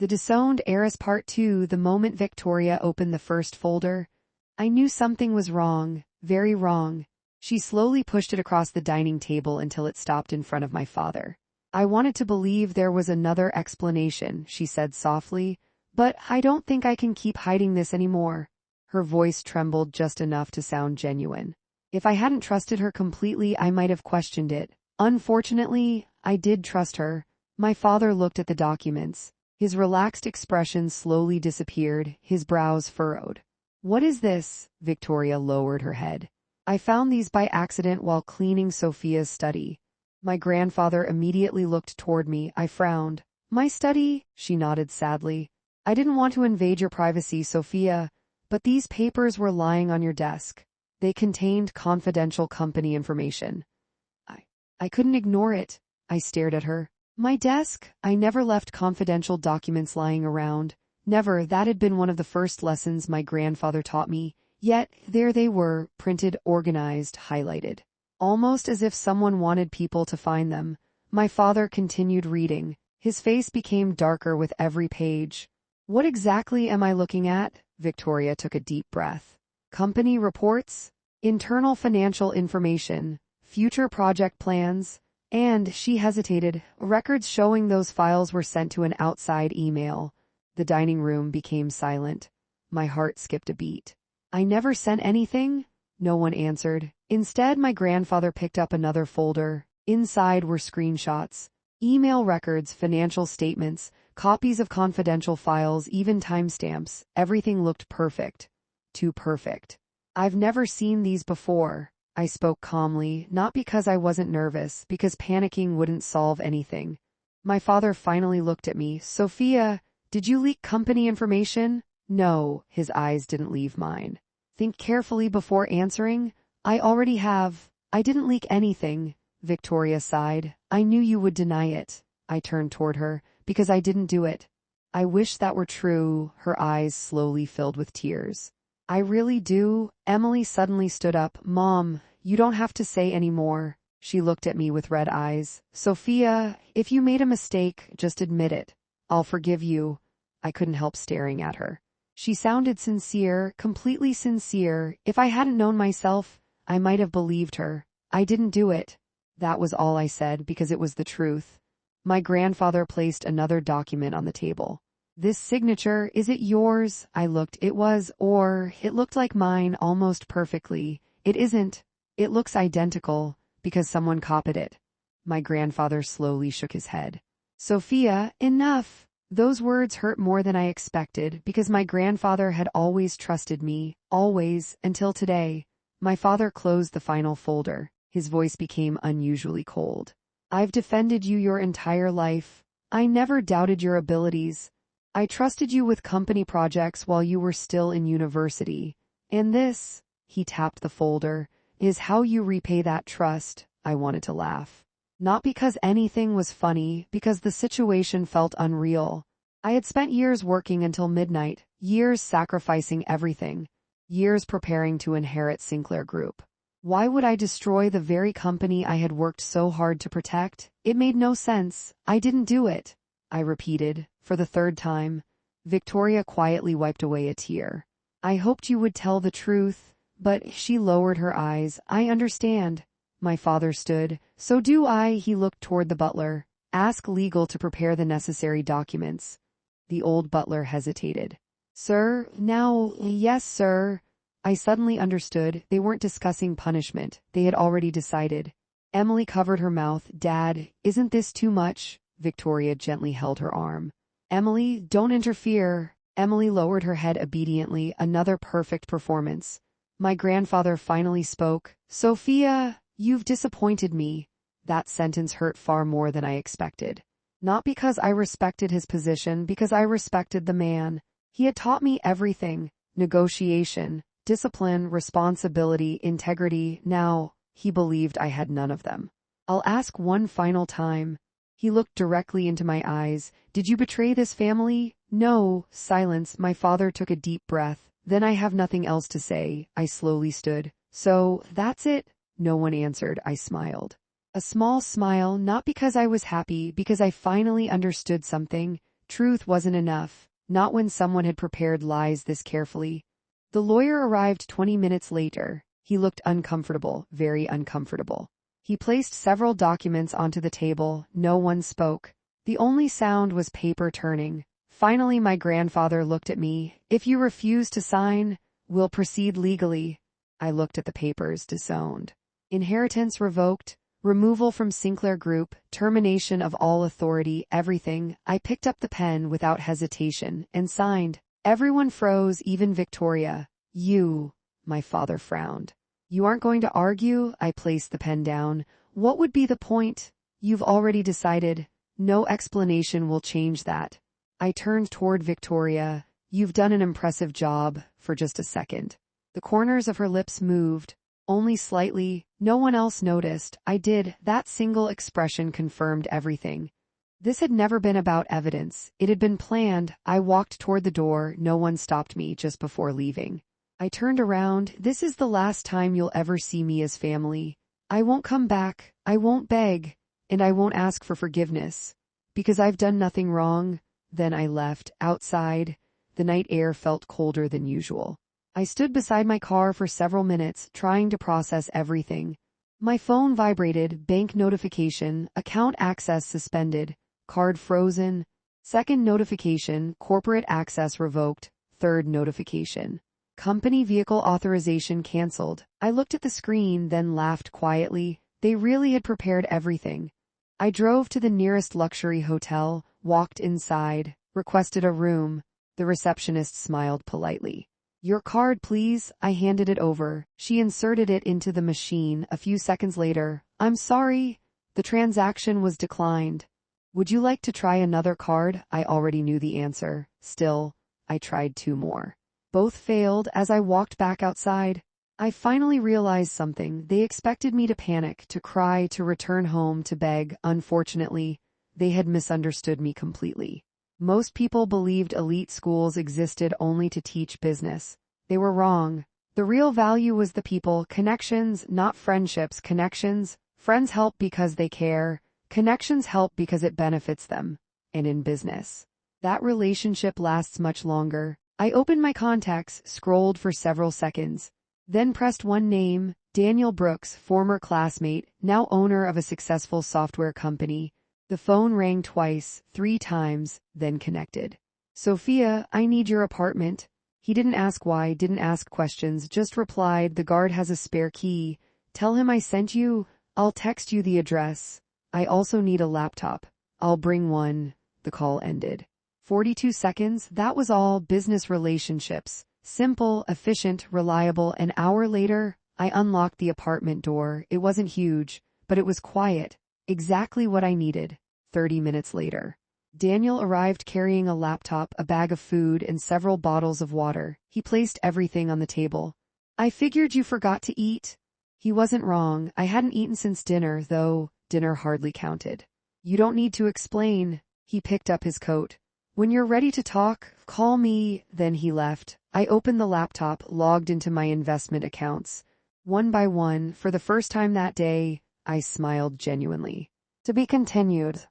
The Disowned Heiress Part 2. The moment Victoria opened the first folder, I knew something was wrong, very wrong. She slowly pushed it across the dining table until it stopped in front of my father. I wanted to believe there was another explanation, she said softly, but I don't think I can keep hiding this anymore. Her voice trembled just enough to sound genuine. If I hadn't trusted her completely, I might have questioned it. Unfortunately, I did trust her. My father looked at the documents. His relaxed expression slowly disappeared, his brows furrowed. What is this? Victoria lowered her head. I found these by accident while cleaning Sophia's study. My grandfather immediately looked toward me. I frowned. My study? She nodded sadly. I didn't want to invade your privacy, Sophia, but these papers were lying on your desk. They contained confidential company information. I couldn't ignore it. I stared at her. My desk? I never left confidential documents lying around. Never. That had been one of the first lessons my grandfather taught me. Yet, there they were, printed, organized, highlighted. Almost as if someone wanted people to find them. My father continued reading. His face became darker with every page. What exactly am I looking at? Victoria took a deep breath. Company reports? Internal financial information? Future project plans? And, she hesitated, records showing those files were sent to an outside email. The dining room became silent. My heart skipped a beat. I never sent anything? No one answered. Instead, my grandfather picked up another folder. Inside were screenshots, email records, financial statements, copies of confidential files, even timestamps. Everything looked perfect. Too perfect. I've never seen these before. I spoke calmly, not because I wasn't nervous, because panicking wouldn't solve anything. My father finally looked at me. Sophia, did you leak company information? No, his eyes didn't leave mine. Think carefully before answering. I already have. I didn't leak anything. Victoria sighed. I knew you would deny it. I turned toward her, because I didn't do it. I wish that were true. Her eyes slowly filled with tears. I really do. Emily suddenly stood up. Mom, you don't have to say any more. She looked at me with red eyes. Sophia, if you made a mistake, just admit it. I'll forgive you. I couldn't help staring at her. She sounded sincere, completely sincere. If I hadn't known myself, I might have believed her. I didn't do it. That was all I said, because it was the truth. My grandfather placed another document on the table. This signature, is it yours? I looked. It was, or it looked like mine almost perfectly. It isn't. It looks identical, because someone copied it. My grandfather slowly shook his head. Sophia, enough. Those words hurt more than I expected, because my grandfather had always trusted me, always, until today. My father closed the final folder. His voice became unusually cold. I've defended you your entire life. I never doubted your abilities. I trusted you with company projects while you were still in university. And this, he tapped the folder, is how you repay that trust. I wanted to laugh. Not because anything was funny, because the situation felt unreal. I had spent years working until midnight, years sacrificing everything, years preparing to inherit Sinclair Group. Why would I destroy the very company I had worked so hard to protect? It made no sense. I didn't do it. I repeated, for the third time. Victoria quietly wiped away a tear. I hoped you would tell the truth, but she lowered her eyes. I understand. My father stood. So do I. He looked toward the butler. Ask legal to prepare the necessary documents. The old butler hesitated. Sir, now, yes, sir. I suddenly understood. They weren't discussing punishment. They had already decided. Emily covered her mouth. Dad, isn't this too much? Victoria gently held her arm. Emily, don't interfere. Emily lowered her head obediently. Another perfect performance. My grandfather finally spoke. Sophia, you've disappointed me. That sentence hurt far more than I expected. Not because I respected his position, because I respected the man. He had taught me everything. Negotiation, discipline, responsibility, integrity. Now, he believed I had none of them. I'll ask one final time. He looked directly into my eyes. Did you betray this family? No. Silence. My father took a deep breath. Then I have nothing else to say. I slowly stood. So, that's it? No one answered. I smiled. A small smile, not because I was happy, because I finally understood something. Truth wasn't enough, not when someone had prepared lies this carefully. The lawyer arrived 20 minutes later. He looked uncomfortable, very uncomfortable. He placed several documents onto the table. No one spoke. The only sound was paper turning. Finally, my grandfather looked at me. If you refuse to sign, we'll proceed legally. I looked at the papers, disowned. Inheritance revoked, removal from Sinclair Group, termination of all authority, everything. I picked up the pen without hesitation and signed. Everyone froze, even Victoria. You, my father frowned. You aren't going to argue? I placed the pen down. What would be the point? You've already decided. No explanation will change that. I turned toward Victoria. You've done an impressive job, for just a second. The corners of her lips moved. Only slightly. No one else noticed. I did. That single expression confirmed everything. This had never been about evidence. It had been planned. I walked toward the door. No one stopped me just before leaving. I turned around. This is the last time you'll ever see me as family. I won't come back. I won't beg. And I won't ask for forgiveness. Because I've done nothing wrong. Then I left. Outside, the night air felt colder than usual. I stood beside my car for several minutes, trying to process everything. My phone vibrated. Bank notification. Account access suspended. Card frozen. Second notification. Corporate access revoked. Third notification. Company vehicle authorization canceled. I looked at the screen, then laughed quietly. They really had prepared everything. I drove to the nearest luxury hotel, walked inside, requested a room. The receptionist smiled politely. Your card, please. I handed it over. She inserted it into the machine. A few seconds later, I'm sorry. The transaction was declined. Would you like to try another card? I already knew the answer. Still, I tried 2 more. Both failed. As I walked back outside, I finally realized something. They expected me to panic, to cry, to return home, to beg. Unfortunately, they had misunderstood me completely. Most people believed elite schools existed only to teach business. They were wrong. The real value was the people, connections, not friendships, connections. Friends help because they care. Connections help because it benefits them. And in business, that relationship lasts much longer. I opened my contacts, scrolled for several seconds, then pressed one name, Daniel Brooks, former classmate, now owner of a successful software company. The phone rang twice, 3 times, then connected. Sophia, I need your apartment. He didn't ask why, didn't ask questions, just replied, the guard has a spare key. Tell him I sent you. I'll text you the address. I also need a laptop. I'll bring one. The call ended. 42 seconds, that was all. Business relationships. Simple, efficient, reliable. An hour later, I unlocked the apartment door. It wasn't huge, but it was quiet. Exactly what I needed. 30 minutes later, Daniel arrived carrying a laptop, a bag of food, and several bottles of water. He placed everything on the table. I figured you forgot to eat. He wasn't wrong. I hadn't eaten since dinner, though dinner hardly counted. You don't need to explain. He picked up his coat. When you're ready to talk, call me. Then he left. I opened the laptop, logged into my investment accounts. One by one, for the first time that day, I smiled genuinely. To be continued.